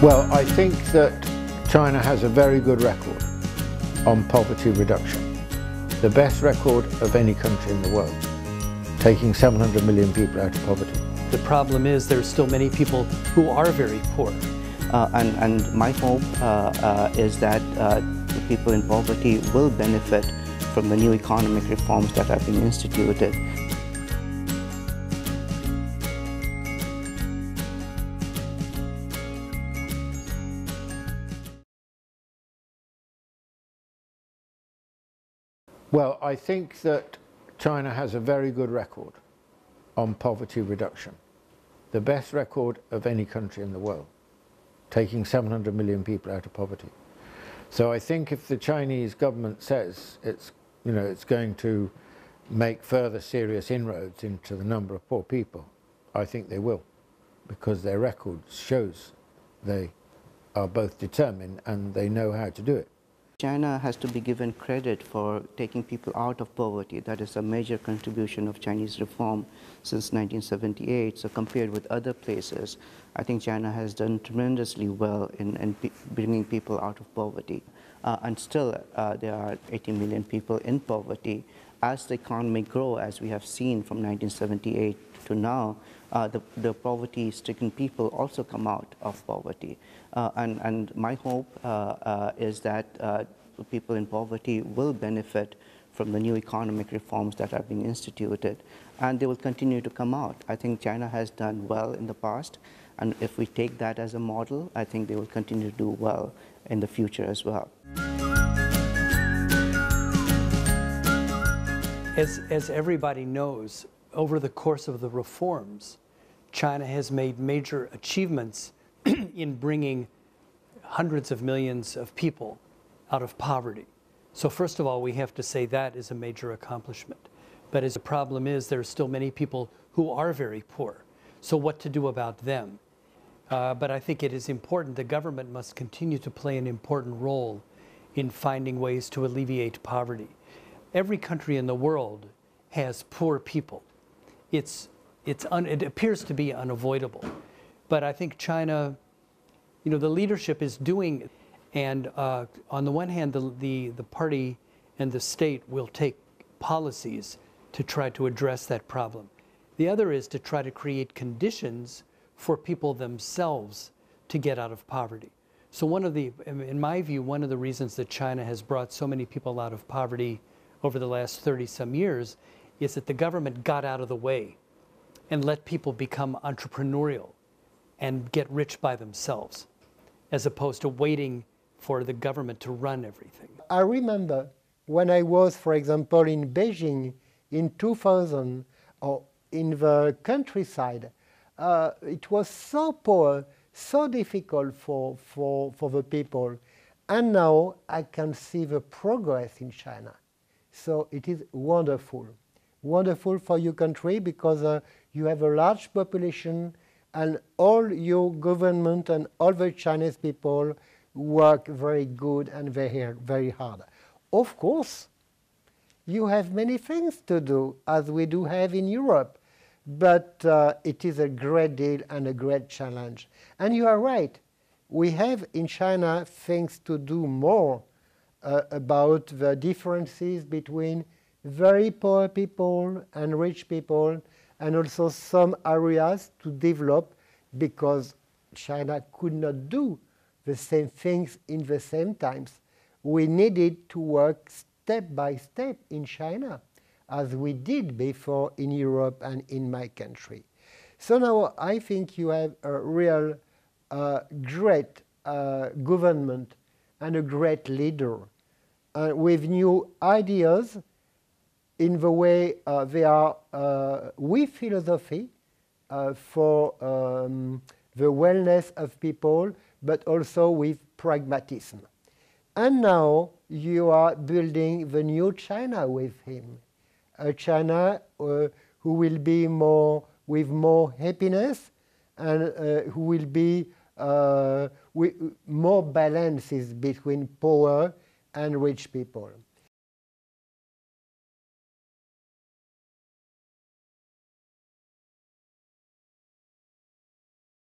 Well, I think that China has a very good record on poverty reduction. The best record of any country in the world, taking 700 million people out of poverty. The problem is there are still many people who are very poor. And my hope is that the people in poverty will benefit from the new economic reforms that have been instituted. Well, I think that China has a very good record on poverty reduction. The best record of any country in the world, taking 700 million people out of poverty. So I think if the Chinese government says it's going to make further serious inroads into the number of poor people, I think they will, because their record shows they are both determined and they know how to do it. China has to be given credit for taking people out of poverty. That is a major contribution of Chinese reform since 1978. So compared with other places, I think China has done tremendously well in bringing people out of poverty. And still, there are 80 million people in poverty. As the economy grows, as we have seen from 1978 to now, the poverty-stricken people also come out of poverty. And my hope is that people in poverty will benefit from the new economic reforms that are being instituted, and they will continue to come out. I think China has done well in the past, and if we take that as a model, I think they will continue to do well in the future as well. As everybody knows, over the course of the reforms, China has made major achievements in bringing hundreds of millions of people out of poverty. So first of all, we have to say that is a major accomplishment. But as the problem is, there are still many people who are very poor. So what to do about them? But I think it is important, the government must continue to play an important role in finding ways to alleviate poverty. Every country in the world has poor people. It appears to be unavoidable. But I think China, the leadership is doing, and on the one hand, the party and the state will take policies to try to address that problem. The other is to try to create conditions for people themselves to get out of poverty. So in my view, one of the reasons that China has brought so many people out of poverty over the last 30-some years is that the government got out of the way and let people become entrepreneurial and get rich by themselves, as opposed to waiting for the government to run everything. I remember when I was, for example, in Beijing in 2000, or in the countryside, it was so poor, so difficult for the people. And now I can see the progress in China. So it is wonderful. Wonderful for your country because you have a large population and all your government and all the Chinese people work very good and very hard. Of course, you have many things to do, as we do have in Europe, but it is a great deal and a great challenge. And you are right, we have in China things to do more about the differences between very poor people and rich people, and also some areas to develop, because China could not do the same things in the same times. We needed to work step by step in China, as we did before in Europe and in my country. So now I think you have a real great government and a great leader with new ideas in the way they are with philosophy for the wellness of people, but also with pragmatism. And now you are building the new China with him, a China who will be with more happiness and who will be with more balances between poor and rich people.